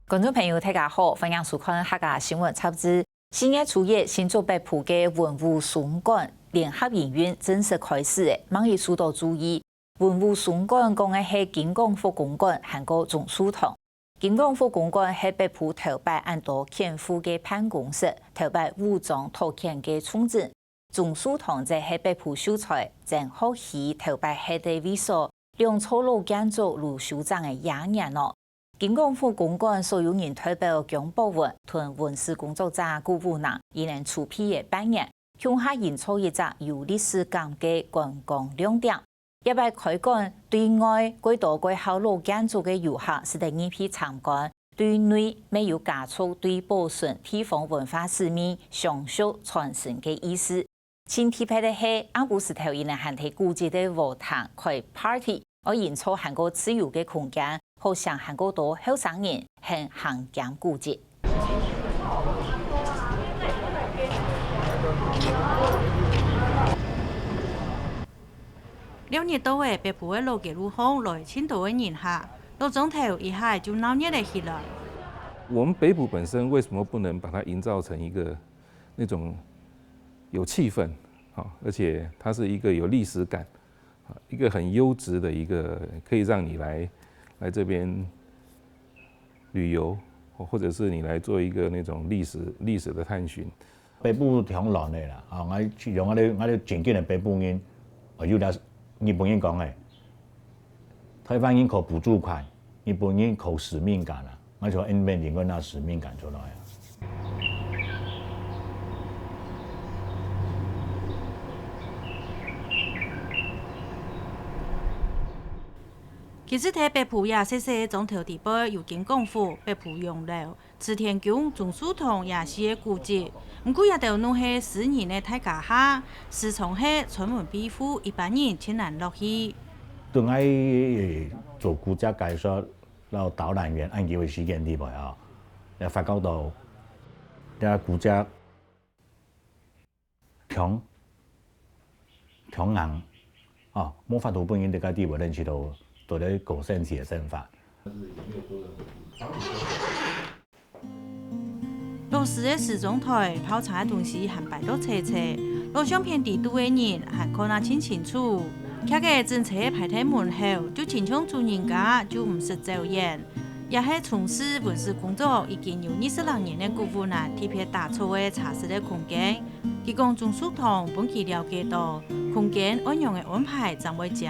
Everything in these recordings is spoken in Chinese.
观众朋友，大家好，欢迎收看客家新闻插播。4月初一，新竹北埔嘅文物松馆联合营运正式开始嘅，网易受到注意。文物松馆讲嘅系金光复公馆和个总书堂。金光复公馆系北埔头摆按多建府嘅办公室，头摆武装陶建嘅重镇。总书堂则系北埔秀才郑学熙头摆系地位所，两错路建筑如首长嘅雅年咯。金光复公馆所有人代表姜博文同文史工作者顾武南，以能出批嘅扮演，向下营造一个有历史感嘅观光亮点。一摆开馆，对外几多几好老建筑嘅游客是第二批参观；对内没有加速对保存地方文化使命、享受传承嘅意思。新提派的係阿古石頭以能限體古蹟的和談開 party， 而營造韓國自由嘅空間，好向韓國多後生人向行camp古蹟。6月多嘅北埔嘅老街路巷來千多嘅人客，到鐘頭一下就鬧熱嚟起了。我們北埔本身為什麼不能把它營造成一個那種有氣氛，而且它是一個有歷史感，一個很優質的一個可以讓你來這邊旅遊，或者是你來做一個那種歷史的探尋。北埔響爛嘅啦，我用我哋正經嘅北埔人，有啲日本人講嘅，台灣人靠補助款，日本人靠使命感啦，我就應變應該拿使命感出來啊。其實喺北埔也細細總頭地背有金光府、北埔洋樓、慈田宮、總書堂也是嘅古蹟。唔過也都弄係私人嘅大家客，時常係專門庇護一般人前難落去。對我做古蹟介紹，然後導覽員按幾位時間地位啊，又發覺到啲古蹟強硬啊，冇法度本人哋家地位認識到。做啲高升級嘅身法。老師嘅時鐘台泡茶嘅東西還擺到斜斜，錄相片地度嘅人還看得清清楚。佢嘅正車排喺門後，就前窗做人家就唔識走遠。也係從事文史工作已經有20多年嘅顧武南特別打造嘅茶室嘅空間。佢講總書堂本期了解到空間按樣嘅安排怎會講。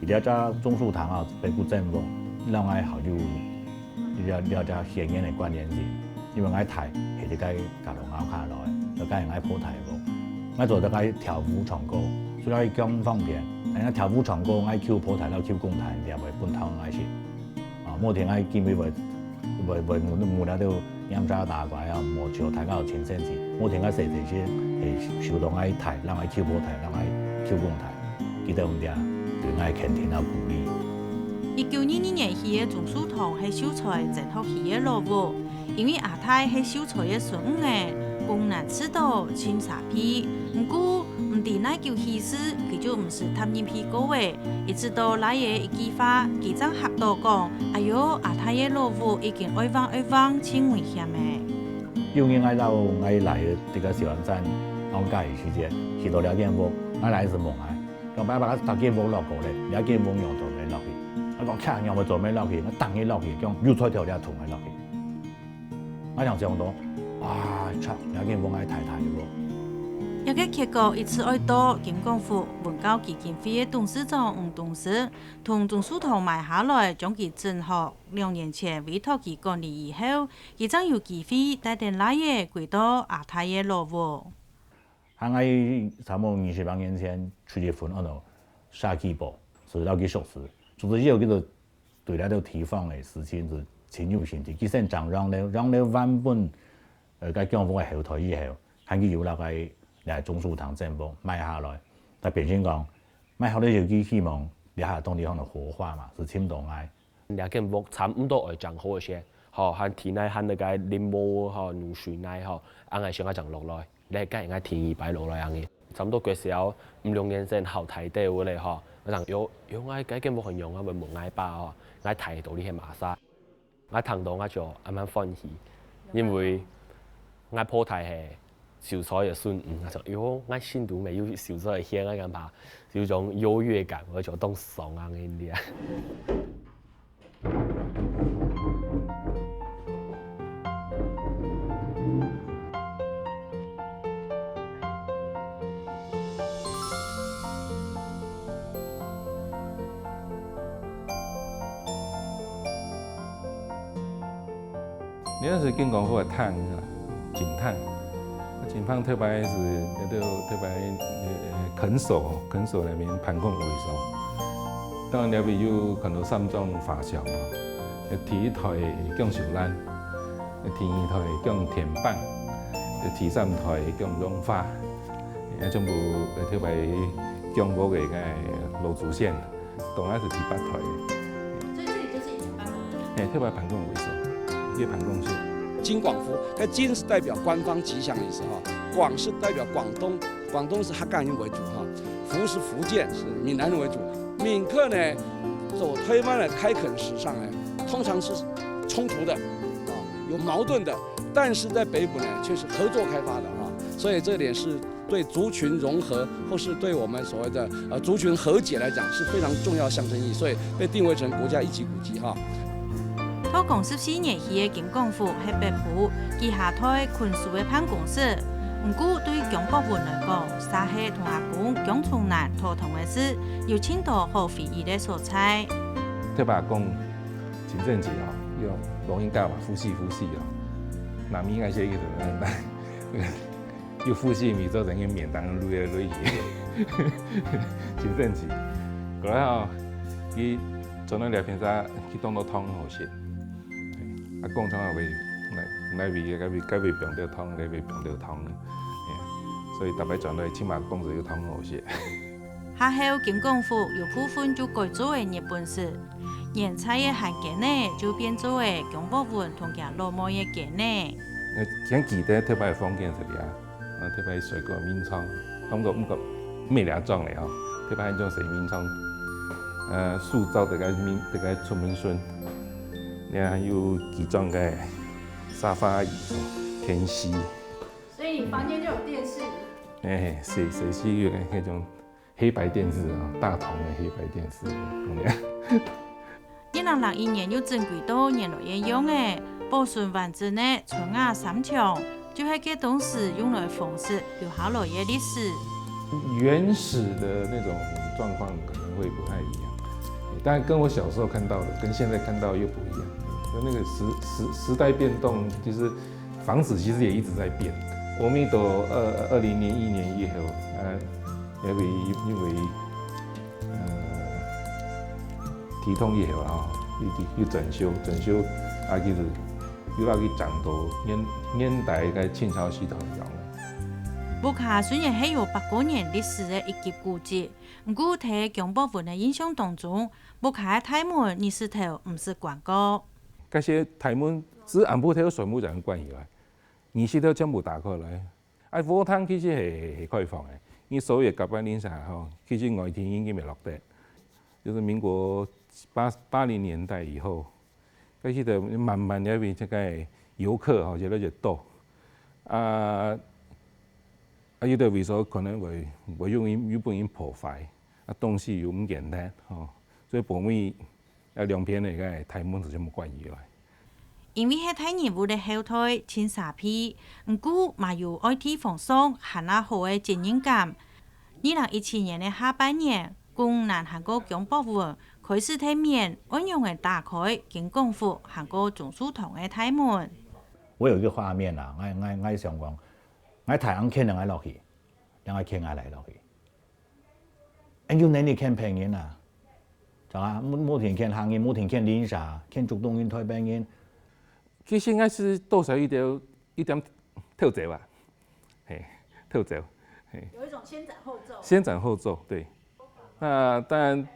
了解總書堂啊，北埔政府讓我好有了解顯眼嘅關聯性，因為我睇係啲雞教堂拗下來，就梗係我鋪題喎。我做得雞跳舞唱歌，所以我講方便。人家跳舞唱歌，我翹鋪題，我翹公台，又為半頭我先。啊，冇聽我見佢為冇啦都飲茶打怪啊，冇朝大家有錢生錢。冇聽我細細先係受到我睇，讓我翹鋪題，讓我翹公台，記得唔啲啊？對我肯定有鼓勵。1922年起嘅總書堂係秀才鄭學熙嘅老屋，因為阿太係秀才嘅孫嘅，公難知道清查批，唔過唔知那叫戲師，佢就唔是探人批個位，一直到那嘢一句話，幾張客到講，哎喲阿太嘅老屋已經愛放，清危險嘅。因為我來這個小灣站，我假期時間去到了間屋，我來是夢啊。我爸爸搭機冇落過咧，有機冇用同你落去。我講車讓我做咩落去？我等你落去，講要彩條你同佢落去。我想象到，哇！出有機冇愛太太喎。一個結果一次愛到金光府文教基金會董事長吳董事同總書堂買下來，將其整合。2年前委託其管理以後，佢將有機會帶定那嘢歸到阿太嘅老屋。喺我差唔多20多年前出去分嗰度下機部，是到幾熟時，就是以後叫做對那個地方嘅事情是情有興趣。其實就讓你原本個政府嘅後台以後，喺佢有那個嚟總書堂政府買下來，但變成講買下來就佢希望你下當地可能活化嘛，是簽到愛。兩間屋差唔多係講好嘅些，嚇喺田內喺那個林木嚇農水內嚇，硬係想一陣落來。你係梗係田二擺落嚟嘅，差唔多嗰時候5-6年前後睇到嘅咧嗬，我講有我間冇人用啊，咪冇嗌包啊，嗌睇到呢係麻沙，我听到我就还蛮欢喜，因为我普台係受災嘅順我就喲，我心度未有受災嘅香，我咁怕有種優越感，我就當爽啊嗰啲啊。你那是建功夫的炭啊，井炭，井炭特别是那都特别啃手那边盘控为首，当然那边有很多3种法效嘛，第一台讲手兰，第二台讲田棒，第三台讲溶化，全部特别讲嗰个罗竹线，当然是第8台。所以这里就是以前办公的。特别盘控为首。叶盘贡线，金广福，那金是代表官方吉祥的意思哈，广是代表广东，广东是客家人为主哈，福是福建是闽南人为主。闽客呢，走推翻了开垦史上呢，通常是冲突的啊，有矛盾的，但是在北部呢却是合作开发的啊，所以这点是对族群融合或是对我们所谓的族群和解来讲是非常重要的象征意义，所以被定位成国家一级古迹哈。土共14年起嘅金廣府係北部旗下台昆樹嘅辦公室。唔過對蔣博文來講，沙係同阿公蔣崇南頭同嘅事，有青島好回憶嘅所在。特別講前陣子哦，要錄音教嘛，呼吸哦，那咪應該寫嘅就要呼吸咪做成個面當累去。前陣子，過來哦，佢做那聊天啥，佢當到湯好食。啊，講湯啊味，來味該味병到湯，該味병到湯，所以特別轉來起碼講就要湯好食。下後金廣府有部分就改做為日本式，年菜嘅漢間呢就變做為蔣博文同佢老母嘅間呢。像記得特別方便這裡啊，特別水果面倉，不過咩兩種嚟哦，特別係種水面倉，塑造這個出門順。你還有幾種嘅沙發椅、天絲，所以你房間就有電視。水是有那種黑白電視啊，大同嘅黑白電視。2001年有正規到年來沿用嘅保順環境呢，春雅3牆，就係佢當時用來縫飾留下來嘅歷史。原始的那種狀況可能會不太一樣。但跟我小時候看到的，跟現在看到又不一樣。就那個時代變動，其實房子其實也一直在變。我們到2001年以後，因為體統以後啊，要整修，啊其實又要去講到年代嘅清朝系統樣。木卡雖然係有800年歷史嘅一級古蹟，不過喺蔣博文嘅印象當中，木卡嘅大門二字頭唔是廣告。嗰些大門只按部頭全部就咁關起來，二字頭全部打開來。啊，火炭其實係開放嘅，因為所有甲板嶺上吼，其實外天已經未落地，就是民國80年代以後，嗰時就慢慢入邊即個遊客吼越來越多，有啲為所可能會容易被人破壞，東西又唔簡單，所以部分兩邊嚟嘅大門就全部關起來。因為係睇人物嘅後台清沙皮，唔過嘛有愛地方上很好嘅責任感。2017年嘅下半年，共南韓國蔣博文開始睇面安用嘅打開金廣府韓國總書堂嘅大門。我有一個畫面啊，我想講，我太陽傾兩個落去，兩個傾下嚟落去，要你哋傾平原啊，就啊，冇田傾行人，冇田傾連沙，傾竹東園台平原。其實我是多少一點特質吧，特質，有一種先斬後奏。先斬後奏，對。那當然，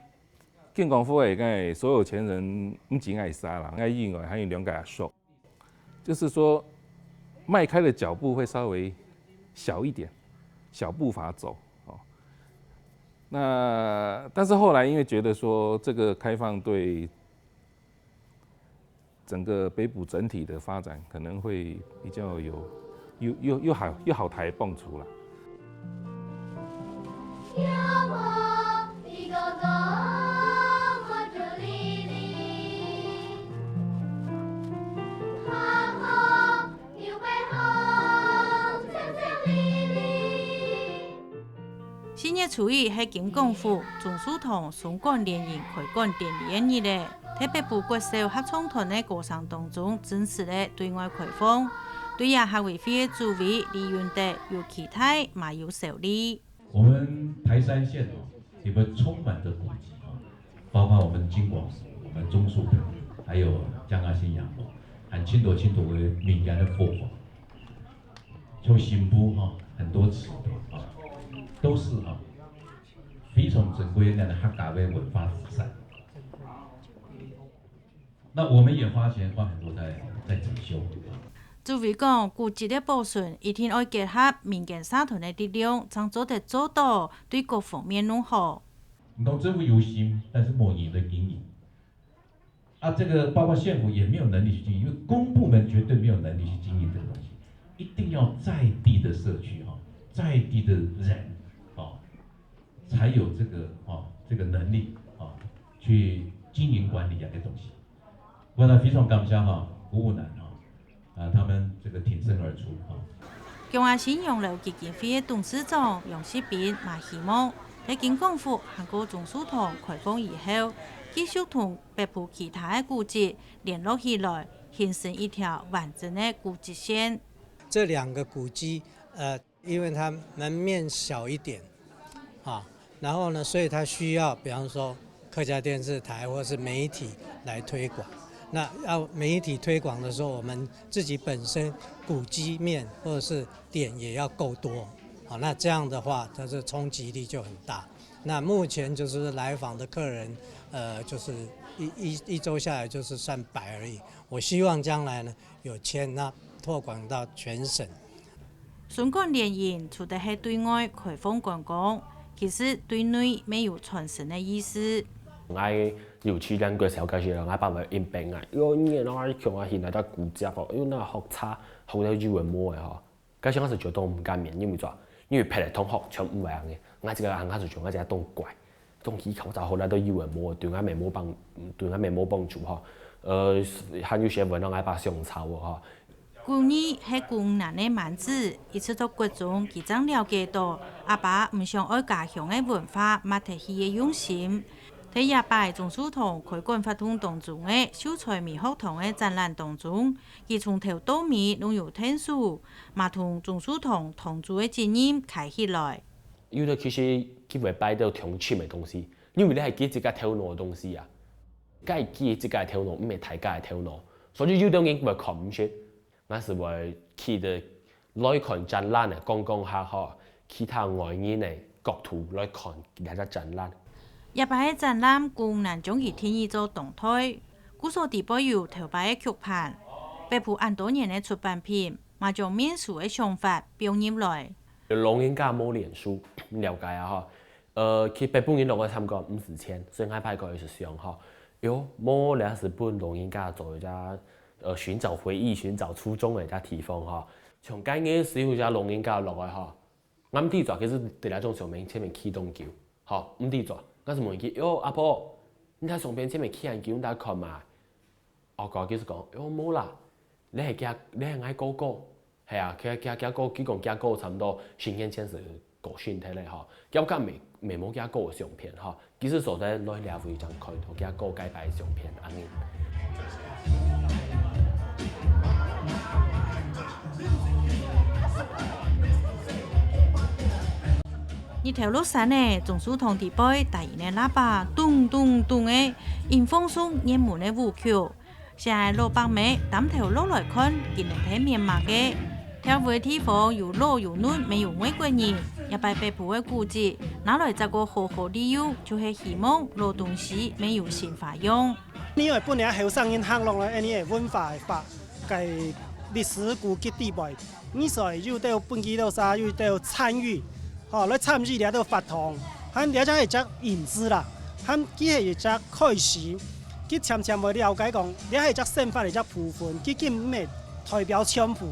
金廣府嘅所有權人唔僅愛殺人，愛意外還有兩個手，就是說邁開的腳步會稍微小一點，小步伐走。那但是後來因為覺得說這個開放對整个北埔整体的发展可能会比较又好抬蹦出了。新月初一係金廣府中書堂松江聯營開館典禮嘅日咧，喺北部國小合唱團嘅過程當中，正式咧對外開放，對亞客委會嘅主委李雲德有期待，嘛有受理。我們台山縣也會充滿着古蹟包括我們金廣、我們中書堂，還有江阿新陽樓，和青朵為閩南的佛法，從新埔很多祠都是非常珍貴的客家的文化資產。那我們也花錢花很多在整修。主委講，古蹟的保存一定要結合民間社團的力量，才做到對各方面都好。你講政府有心，但是沒人的經營。這個包括縣府也沒有能力去經營，因為公部門絕對沒有能力去經營這個東西，一定要在地的社區在地的人才有這個能力去經營管理這個東西。不過呢，非常感謝服務難他們這個挺身而出江亞新陽樓基金會董事長楊世斌嘛希望喺金廣府韓國中書堂開放以後，繼續同北部其他嘅古蹟聯絡起來，形成一條完整的古蹟線。這兩個古蹟，因為它門面小一點，然後呢，所以它需要，比方說客家電視台或是媒體來推廣。那要媒體推廣的時候，我們自己本身古蹟面或者是點也要夠多，那這樣的話，它的衝擊力就很大。那目前就是來訪的客人，就是一周下來就是算100而已。我希望將來呢有千，那拓廣到全省。松江聯營除咗係對外開放觀光，其實對內沒有傳承的意思。我有去兩個小街市，我把佢應病啊，因為你那強啊，現在都古蹟哦，因為那學差學到語文冇嘅嗬，加上我是覺得唔減免，因為做，因為拍嚟同學全唔一樣嘅，我這個我是做我這東怪，東起口就好啦，都語文冇，對我沒冇幫助嗬，還有些文我把上抄嗬。舊年係湖南的萬子，一次到國中，佢真了解到阿爸唔想愛家鄉的文化，抹提起嘅用心。喺廿8中書堂開館活動當中嘅秀才美學堂嘅展覽當中，佢從頭到尾都有聽書，嘛同中書堂同住嘅經驗開起來。有啲其實佢會擺到同簽嘅東西，因為你係記自家頭腦嘅東西啊，梗係記自家頭腦，唔係大家嘅頭腦，所以有啲人會看唔出。我是會去的來看展覽嘅，講下嗬，其他外人嘅角度來看呢個展覽。廿8嘅展覽共難將佢定義做動態，古所地保有頭擺嘅曲盤，北埔按多年嘅出版品，嘛將免書嘅想法表入來。老人家冇臉書，了解啊嗬。佢北埔人落去參觀50千，所以我排過去是想嗬，有冇兩是本老人家做一家尋找回憶、尋找初衷嘅一家地方嗬。從今年時候，只老人家落來嗬，啱啲做其實第兩種上面前面啟動橋，嗬唔啲做。我是問佢，喲阿婆，你睇上邊前面起人叫大家看嘛？我講佢就講，喲冇啦，你係嗌哥哥，係啊，佢哥，佢講佢哥差唔多10年前是個身體咧嗬，佢講未冇佢哥嘅相片嗬，其實所在來兩會就看到佢哥解擺相片安尼。日頭落山呢，中書堂地背大型的喇叭，咚咚咚的，迎風送熱門的舞曲。現在老百姓擔頭落來看，見人睇面貌嘅。跳舞嘅地方又老又嫩，沒有外國人。一擺北埔嘅古蹟，拿來這個好好利用，就是希望老東西沒有新花樣。因為本來後生人行落來，呢個文化法嘅歷史古蹟地背，你所以要到本地到啥要到參與。來參與呢個活動，佢哋就係一隻引子啦，佢係一隻開始，去渐渐会了解讲，你系只宪法的只部分，究竟咩代表全部？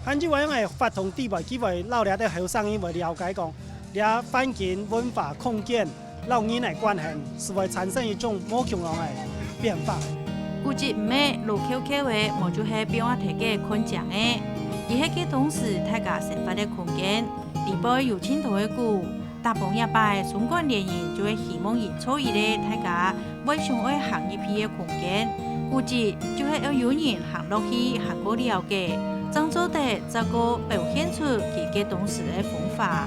汉这样的法同地位，佢会老了的后生因会了解讲，你环境、文化、空间、老人的关系，是会产生一种无穷样的变化。估计唔咩路口口的，无就是变化提嘅困境嘅，而迄个同时，大家生活的空间，地保有青头的股。大鹏一拜，相关联营就会希望营造一个大家为上爱行一批的空间，估计就会要有人行落去行过了解，怎做得这个表现出佢嘅当时的方法。